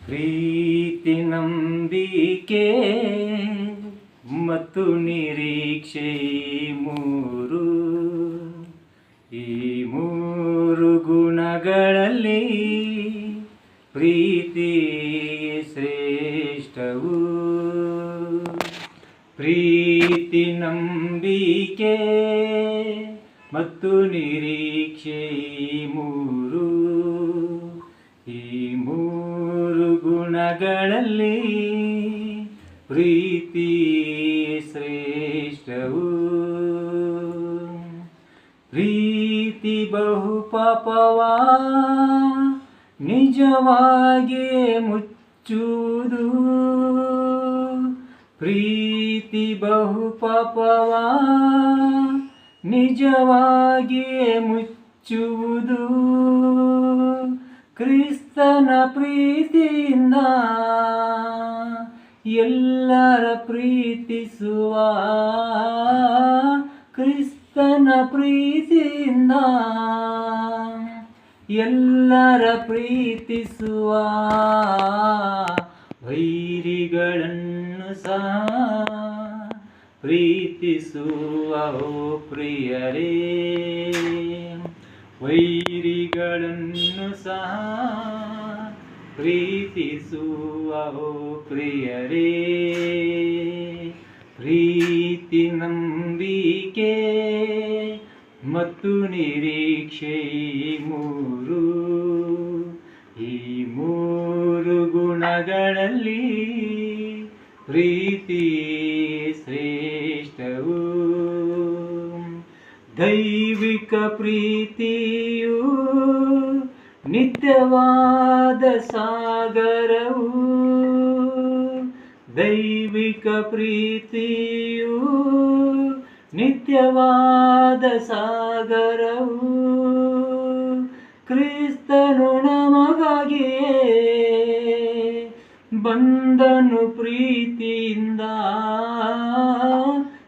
ಪ್ರೀತಿ ನಂಬಿಕೆ ಮತ್ತು ನಿರೀಕ್ಷೆ ಈ ಮೂರು ಗುಣಗಳಲ್ಲಿ ಪ್ರೀತಿ ಶ್ರೇಷ್ಠವು. ಪ್ರೀತಿ ನಂಬಿಕೆ ಮತ್ತು ನಿರೀಕ್ಷೆ ಈ ಮೂರು ಗುಣಗಳಲ್ಲಿ ಪ್ರೀತಿ ಶ್ರೇಷ್ಠವು. ಪ್ರೀತಿ ಬಹು ಪಾಪವ ನಿಜವಾಗಿ ಮುಚ್ಚುವುದು. ಪ್ರೀತಿ ಬಹು ಪಾಪವ ನಿಜವಾಗಿ ಮುಚ್ಚುವುದು. ಕ್ರಿಸ್ತನ ಪ್ರೀತಿಯಿಂದ ಎಲ್ಲರ ಪ್ರೀತಿಸುವ. ಕ್ರಿಸ್ತನ ಪ್ರೀತಿಯಿಂದ ಎಲ್ಲರ ಪ್ರೀತಿಸುವ. ವೈರಿಗಳನ್ನು ಸಹ ಪ್ರೀತಿಸುವ ಓ ಪ್ರಿಯರೇ. ವೈರಿಗಳನ್ನು ಸಹ ಪ್ರೀತಿಸುವ ಓ ಪ್ರಿಯರೇ. ಪ್ರೀತಿ ನಂಬಿಕೆ ಮತ್ತು ನಿರೀಕ್ಷೆ ಈ ಮೂರು ಗುಣಗಳಲ್ಲಿ ಪ್ರೀತಿ ಶ್ರೇಷ್ಠವು. ದೈವಿಕ ಪ್ರೀತಿಯು ನಿತ್ಯವಾದ ಸಾಗರವು. ದೈವಿಕ ಪ್ರೀತಿಯು ನಿತ್ಯವಾದ ಸಾಗರವು. ಕ್ರಿಸ್ತನು ನಮಗಾಗಿಯೇ ಬಂದನು ಪ್ರೀತಿಯಿಂದ.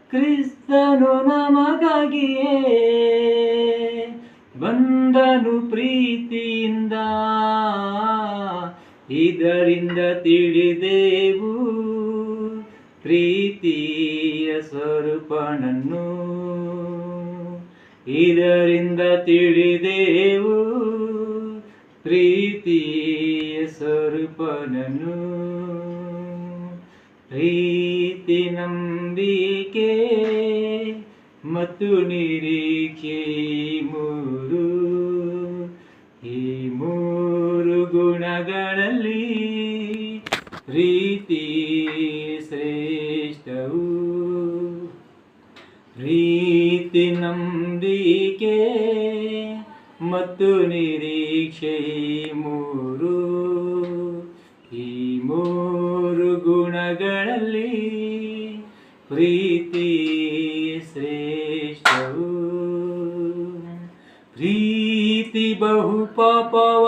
ಕ್ರಿಸ್ತನು ನಮಗಾಗಿಯೇ ಬಂದನು ಪ್ರೀತಿಯಿಂದ. ಇದರಿಂದ ತಿಳಿದೆವು ಪ್ರೀತಿಯ ಸ್ವರೂಪನನ್ನು. ಇದರಿಂದ ತಿಳಿದೆವು ಪ್ರೀತಿಯ ಸ್ವರೂಪನನ್ನು. ಪ್ರೀತಿ ನಂಬಿಕೆ ಮತ್ತು ನಿರೀಕ್ಷೆ ಈ ಮೂರು ಗುಣಗಳಲ್ಲಿ ಪ್ರೀತಿ ಶ್ರೇಷ್ಠವು. ಪ್ರೀತಿ ನಂಬಿಕೆ ಮತ್ತು ನಿರೀಕ್ಷೆ ಈ ಮೂರು ಗುಣಗಳಲ್ಲಿ ಪ್ರೀತಿ ಶ್ರೇಷ್ಠವು. ಪ್ರೀತಿ ಬಹು ಪಾಪವ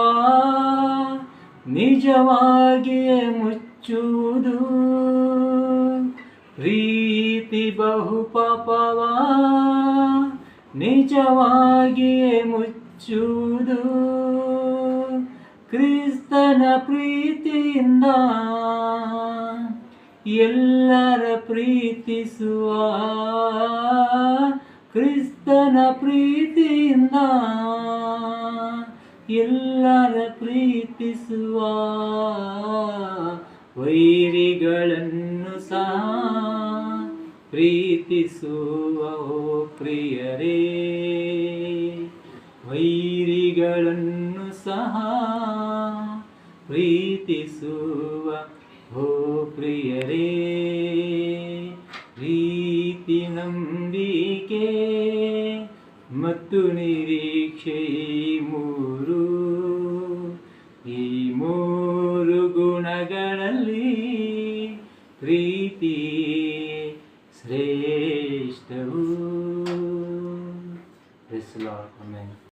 ನಿಜವಾಗಿಯೇ ಮುಚ್ಚುವುದು. ಪ್ರೀತಿ ಬಹು ಪಾಪವ ನಿಜವಾಗಿಯೇ ಮುಚ್ಚುವುದು. ಕ್ರಿಸ್ತನ ಪ್ರೀತಿಯಿಂದ ಎಲ್ಲರ ಪ್ರೀತಿಸುವ. ಕ್ರಿಸ್ತನ ಪ್ರೀತಿಯಿಂದ ಎಲ್ಲರ ಪ್ರೀತಿಸುವ. ವೈರಿಗಳನ್ನು ಸಹ ಪ್ರೀತಿಸುವ ಓ ಪ್ರಿಯರೇ. ವೈರಿಗಳನ್ನು ಸಹ ಪ್ರೀತಿಸುವ ಓ ಪ್ರಿಯರೇ. ಪ್ರೀತಿ ನಂಬಿಕೆ ಮತ್ತು ನಿರೀಕ್ಷೆ ಈ ಮೂರು ಗುಣಗಳಲ್ಲಿ ಪ್ರೀತಿ ಶ್ರೇಷ್ಠವು.